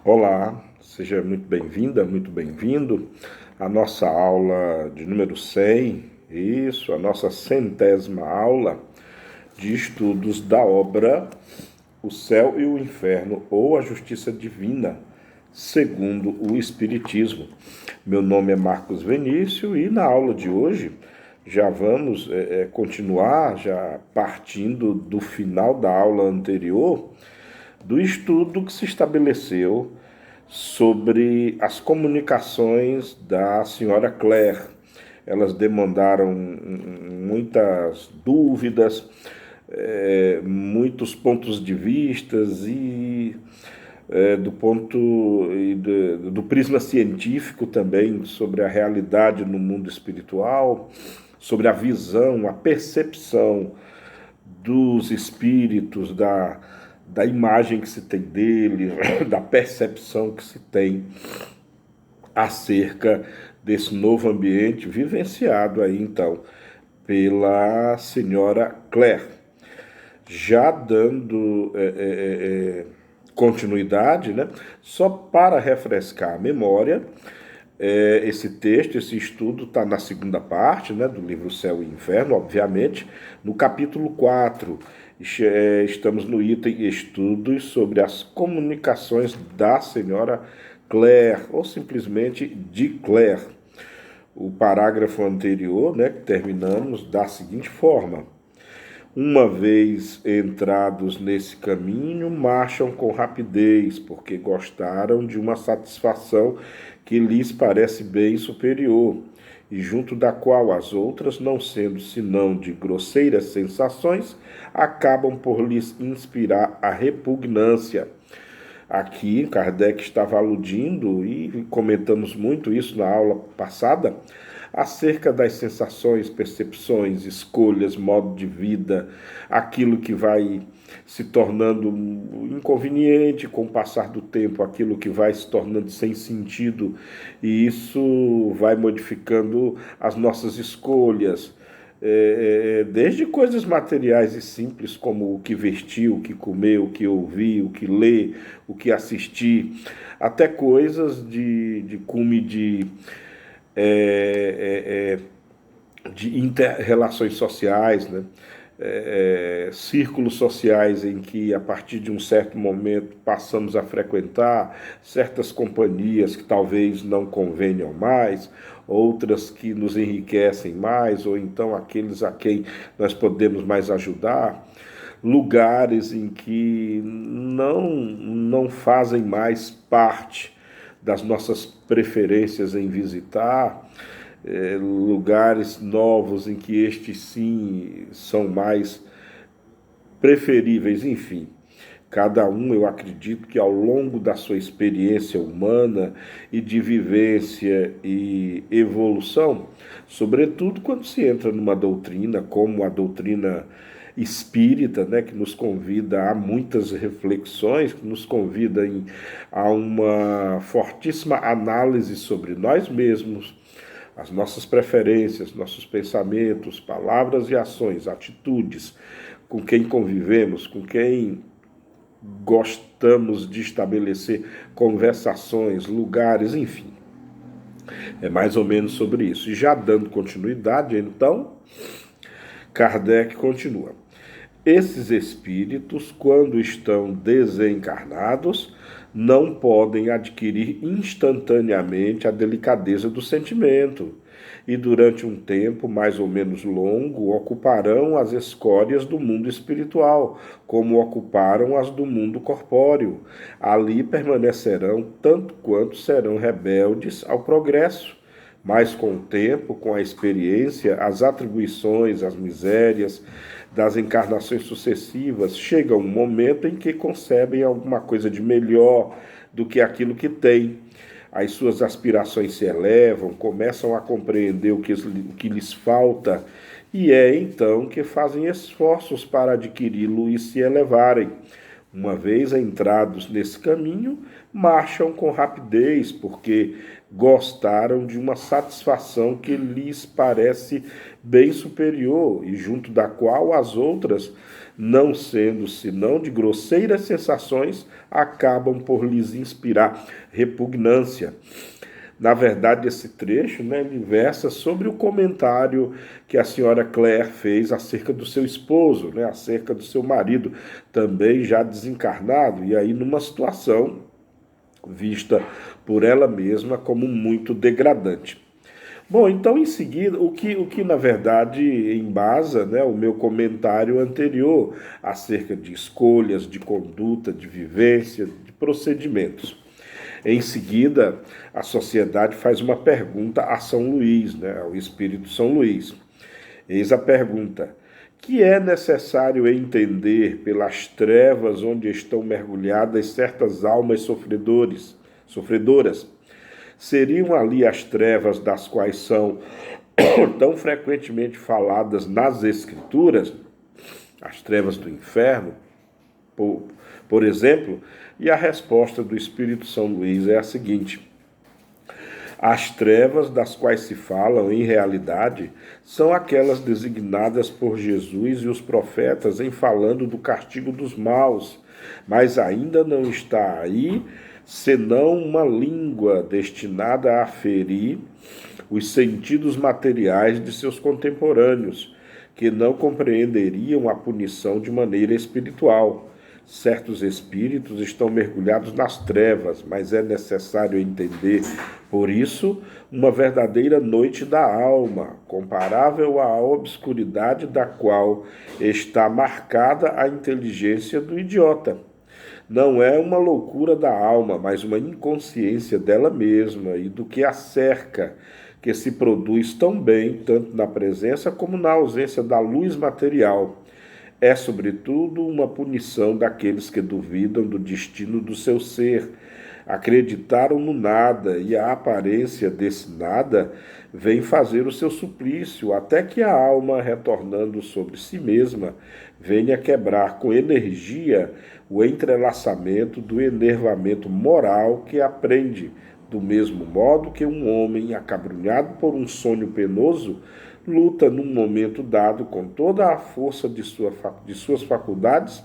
Olá, seja muito bem-vinda, muito bem-vindo à nossa aula de número 100, isso, a nossa 100ª aula de estudos da obra O Céu e o Inferno ou a Justiça Divina, segundo o Espiritismo. Meu nome é Marcos Venício e na aula de hoje já vamos continuar, já partindo do final da aula anterior, do estudo que se estabeleceu sobre as comunicações da senhora Claire. Elas demandaram muitas dúvidas, muitos pontos de vistas e do prisma científico também sobre a realidade no mundo espiritual, sobre a visão, a percepção dos espíritos, da imagem que se tem dele, da percepção que se tem acerca desse novo ambiente vivenciado aí então pela senhora Claire. Já dando continuidade, né, só para refrescar a memória, esse texto, esse estudo está na segunda parte, né, do livro Céu e Inferno, obviamente, no capítulo 4. Estamos no item Estudos sobre as comunicações da senhora Claire, ou simplesmente de Claire. O parágrafo anterior, né, que terminamos, da seguinte forma: uma vez entrados nesse caminho, marcham com rapidez, porque gostaram de uma satisfação que lhes parece bem superior, e junto da qual as outras, não sendo senão de grosseiras sensações, acabam por lhes inspirar a repugnância. Aqui, Kardec estava aludindo, e comentamos muito isso na aula passada, acerca das sensações, percepções, escolhas, modo de vida, aquilo que vai se tornando inconveniente com o passar do tempo, aquilo que vai se tornando sem sentido, e isso vai modificando as nossas escolhas, desde coisas materiais e simples como o que vestir, o que comer, o que ouvir, o que ler, o que assistir, até coisas de cume de interrelações sociais, né? Círculos sociais em que, a partir de um certo momento, passamos a frequentar certas companhias que talvez não convenham mais, outras que nos enriquecem mais, ou então aqueles a quem nós podemos mais ajudar, lugares em que não fazem mais parte das nossas preferências em visitar, lugares novos em que estes sim são mais preferíveis, enfim. Cada um, eu acredito que ao longo da sua experiência humana e de vivência e evolução, sobretudo quando se entra numa doutrina como a doutrina espírita, né, que nos convida a muitas reflexões, que nos convida a uma fortíssima análise sobre nós mesmos, as nossas preferências, nossos pensamentos, palavras e ações, atitudes, com quem convivemos, com quem gostamos de estabelecer conversações, lugares, enfim. É mais ou menos sobre isso. E já dando continuidade, então, Kardec continua. Esses espíritos, quando estão desencarnados, não podem adquirir instantaneamente a delicadeza do sentimento, e durante um tempo mais ou menos longo ocuparão as escórias do mundo espiritual, como ocuparam as do mundo corpóreo. Ali permanecerão tanto quanto serão rebeldes ao progresso. Mas com o tempo, com a experiência, as atribuições, as misérias das encarnações sucessivas, chega um momento em que concebem alguma coisa de melhor do que aquilo que têm. As suas aspirações se elevam, começam a compreender o que lhes falta, e é então que fazem esforços para adquiri-lo e se elevarem. Uma vez entrados nesse caminho, marcham com rapidez, porque gostaram de uma satisfação que lhes parece bem superior e junto da qual as outras, não sendo senão de grosseiras sensações, acabam por lhes inspirar repugnância. Na verdade, esse trecho, né, ele versa sobre o comentário que a senhora Claire fez acerca do seu esposo, né, acerca do seu marido, também já desencarnado, e aí numa situação vista por ela mesma como muito degradante. Bom, então em seguida, o que na verdade embasa, né, o meu comentário anterior acerca de escolhas, de conduta, de vivência, de procedimentos. Em seguida, a sociedade faz uma pergunta a São Luís, né, ao Espírito São Luís. Eis a pergunta: que é necessário entender pelas trevas onde estão mergulhadas certas almas sofredoras? Seriam ali as trevas das quais são tão frequentemente faladas nas Escrituras, as trevas do inferno, por exemplo? E a resposta do Espírito São Luís é a seguinte: as trevas das quais se falam, em realidade, são aquelas designadas por Jesus e os profetas em falando do castigo dos maus, mas ainda não está aí senão uma língua destinada a aferir os sentidos materiais de seus contemporâneos, que não compreenderiam a punição de maneira espiritual. Certos espíritos estão mergulhados nas trevas, mas é necessário entender, por isso, uma verdadeira noite da alma, comparável à obscuridade da qual está marcada a inteligência do idiota. Não é uma loucura da alma, mas uma inconsciência dela mesma e do que a cerca, que se produz tão bem, tanto na presença como na ausência da luz material. É, sobretudo, uma punição daqueles que duvidam do destino do seu ser, acreditaram no nada, e a aparência desse nada vem fazer o seu suplício, até que a alma, retornando sobre si mesma, venha quebrar com energia o entrelaçamento do enervamento moral que aprende, do mesmo modo que um homem acabrunhado por um sonho penoso luta num momento dado com toda a força de suas faculdades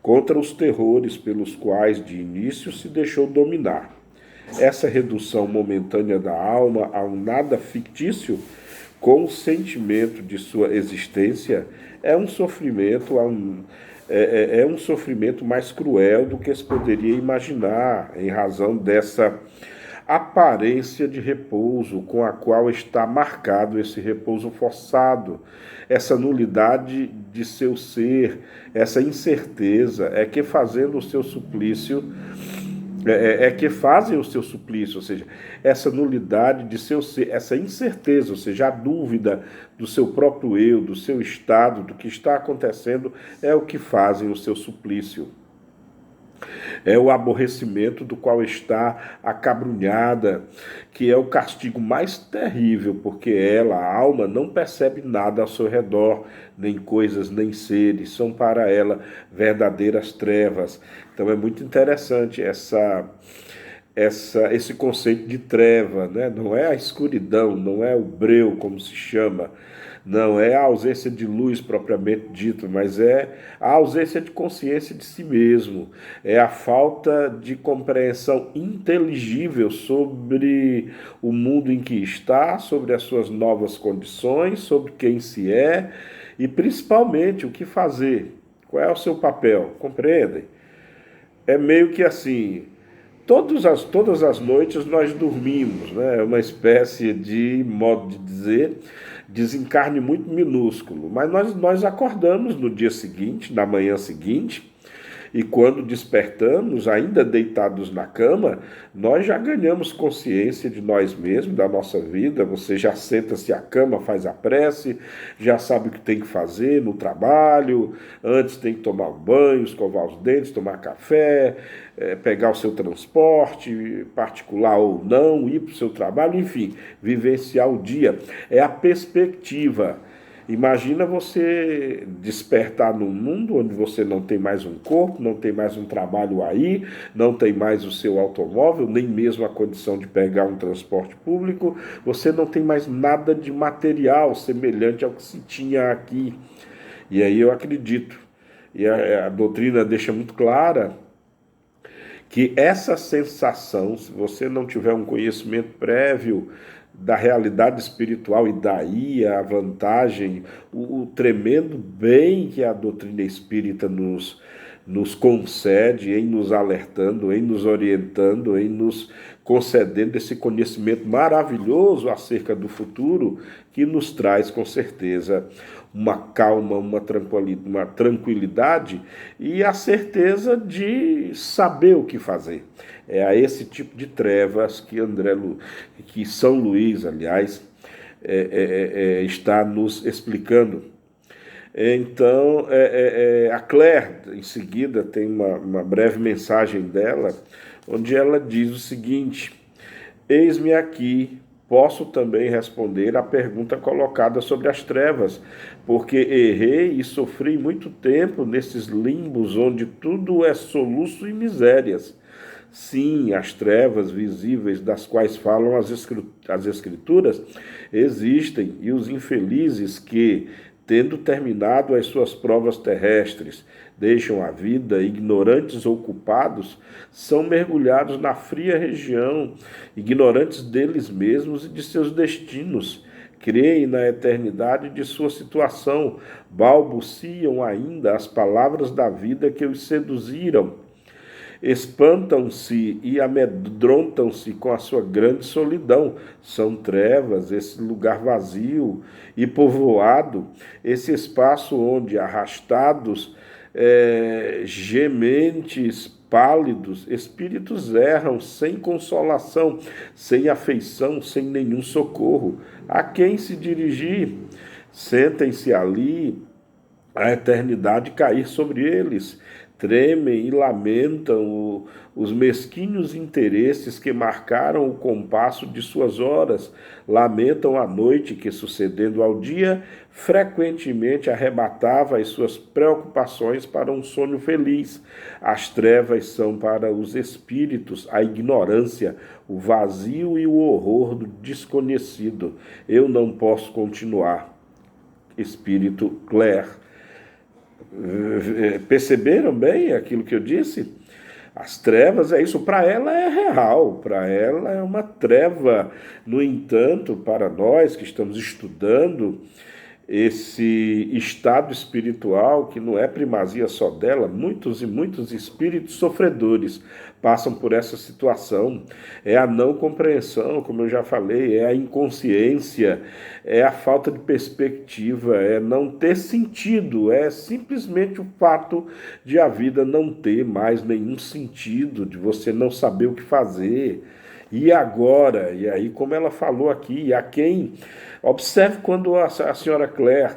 contra os terrores pelos quais de início se deixou dominar. Essa redução momentânea da alma a um nada fictício, com o sentimento de sua existência, é um sofrimento, é um sofrimento mais cruel do que se poderia imaginar, em razão dessa aparência de repouso com a qual está marcado esse repouso forçado, essa nulidade de seu ser, essa incerteza é que fazendo o seu suplício que fazem o seu suplício, ou seja, essa nulidade de seu ser, essa incerteza, ou seja, a dúvida do seu próprio eu, do seu estado, do que está acontecendo, é o que fazem o seu suplício. É o aborrecimento do qual está acabrunhada, que é o castigo mais terrível, porque ela, a alma, não percebe nada ao seu redor, nem coisas, nem seres, são para ela verdadeiras trevas. Então é muito interessante esse conceito de treva, né? Não é a escuridão, não é o breu, como se chama, não é a ausência de luz propriamente dito, mas é a ausência de consciência de si mesmo, é a falta de compreensão inteligível sobre o mundo em que está, sobre as suas novas condições, sobre quem se é e principalmente o que fazer, qual é o seu papel, compreendem? É meio que assim, todas as noites nós dormimos, né? É uma espécie de, modo de dizer, desencarne muito minúsculo, mas nós acordamos no dia seguinte, na manhã seguinte, e quando despertamos, ainda deitados na cama, nós já ganhamos consciência de nós mesmos, da nossa vida. Você já senta-se à cama, faz a prece, já sabe o que tem que fazer no trabalho, antes tem que tomar um banho, escovar os dentes, tomar café, pegar o seu transporte, particular ou não, ir para o seu trabalho, enfim, vivenciar o dia. É a perspectiva. Imagina você despertar num mundo onde você não tem mais um corpo, não tem mais um trabalho aí, não tem mais o seu automóvel, nem mesmo a condição de pegar um transporte público, você não tem mais nada de material semelhante ao que se tinha aqui. E aí eu acredito, e a doutrina deixa muito clara que essa sensação, se você não tiver um conhecimento prévio da realidade espiritual, e daí a vantagem, o tremendo bem que a doutrina espírita nos concede, em nos alertando, em nos orientando, em nos concedendo esse conhecimento maravilhoso acerca do futuro, que nos traz com certeza uma calma, uma tranquilidade e a certeza de saber o que fazer. É a esse tipo de trevas que que São Luís, aliás, está nos explicando. Então, a Claire, em seguida, tem uma breve mensagem dela, onde ela diz o seguinte: eis-me aqui, posso também responder à pergunta colocada sobre as trevas, porque errei e sofri muito tempo nesses limbos onde tudo é soluço e misérias. Sim, as trevas visíveis das quais falam as Escrituras existem, e os infelizes que, tendo terminado as suas provas terrestres, deixam a vida, ignorantes ou culpados, são mergulhados na fria região, ignorantes deles mesmos e de seus destinos. Creem na eternidade de sua situação, balbuciam ainda as palavras da vida que os seduziram. Espantam-se e amedrontam-se com a sua grande solidão. São trevas, esse lugar vazio e povoado, esse espaço onde, arrastados, gementes, pálidos, espíritos erram sem consolação, sem afeição, sem nenhum socorro. A quem se dirigir? Sentem-se ali a eternidade cair sobre eles. Tremem e lamentam os mesquinhos interesses que marcaram o compasso de suas horas. Lamentam a noite que, sucedendo ao dia, frequentemente arrebatava as suas preocupações para um sonho feliz. As trevas são para os espíritos a ignorância, o vazio e o horror do desconhecido. Eu não posso continuar. Espírito Claire. Perceberam bem aquilo que eu disse? As trevas é isso, para ela é real, para ela é uma treva. No entanto, para nós que estamos estudando esse estado espiritual, que não é primazia só dela, muitos e muitos espíritos sofredores passam por essa situação. É a não compreensão, como eu já falei, é a inconsciência, é a falta de perspectiva, é não ter sentido, é simplesmente o fato de a vida não ter mais nenhum sentido, de você não saber o que fazer. E agora? E aí, como ela falou aqui, a quem... Observe quando a senhora Claire,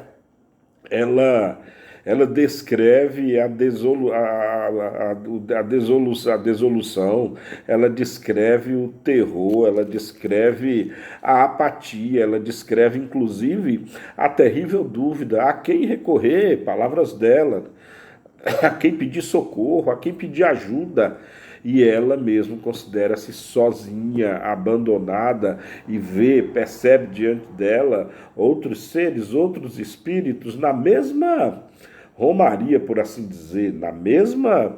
ela descreve a dissolução, ela descreve o terror, ela descreve a apatia, ela descreve, inclusive, a terrível dúvida. A quem recorrer? Palavras dela. A quem pedir socorro, a quem pedir ajuda. E ela mesmo considera-se sozinha, abandonada, e percebe diante dela outros seres, outros espíritos, na mesma romaria, por assim dizer, na mesma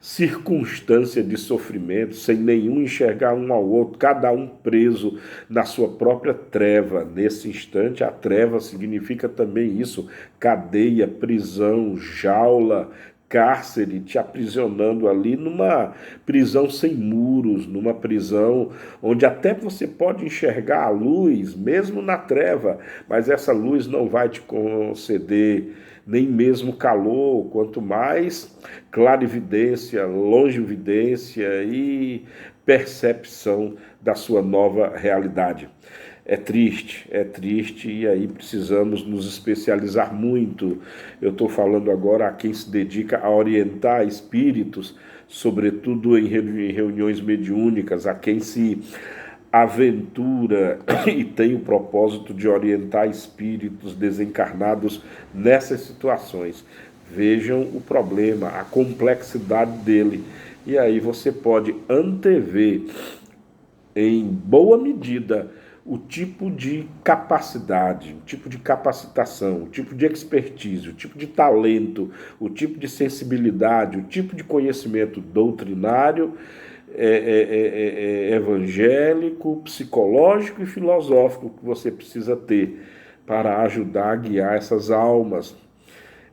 circunstância de sofrimento, sem nenhum enxergar um ao outro, cada um preso na sua própria treva. Nesse instante, a treva significa também isso: cadeia, prisão, jaula, cárcere, te aprisionando ali numa prisão sem muros, numa prisão onde até você pode enxergar a luz, mesmo na treva, mas essa luz não vai te conceder nem mesmo calor, quanto mais clarividência, longevidência e percepção da sua nova realidade. É triste, e aí precisamos nos especializar muito. Eu estou falando agora a quem se dedica a orientar espíritos, sobretudo em reuniões mediúnicas, a quem se aventura e tem o propósito de orientar espíritos desencarnados nessas situações. Vejam o problema, a complexidade dele. E aí você pode antever, em boa medida, o tipo de capacidade, o tipo de capacitação, o tipo de expertise, o tipo de talento, o tipo de sensibilidade, o tipo de conhecimento doutrinário, evangélico, psicológico e filosófico que você precisa ter para ajudar a guiar essas almas.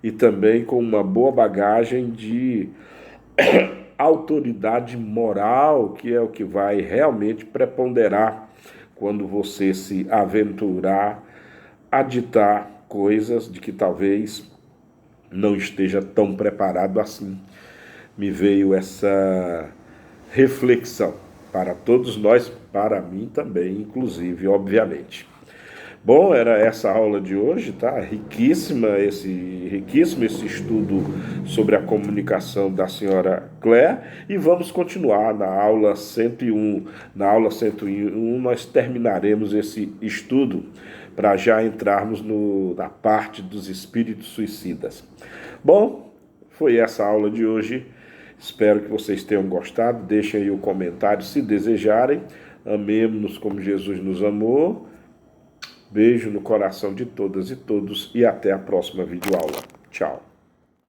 E também com uma boa bagagem de autoridade moral, que é o que vai realmente preponderar quando você se aventurar a ditar coisas de que talvez não esteja tão preparado assim. Me veio essa reflexão para todos nós, para mim também, inclusive, obviamente. Bom, era essa aula de hoje, tá? Riquíssimo esse estudo sobre a comunicação da senhora Claire, e vamos continuar na aula 101. Na aula 101 nós terminaremos esse estudo para já entrarmos na parte dos espíritos suicidas. Bom, foi essa a aula de hoje. Espero que vocês tenham gostado. Deixem aí o comentário se desejarem. Amemos-nos como Jesus nos amou. Beijo no coração de todas e todos e até a próxima videoaula. Tchau.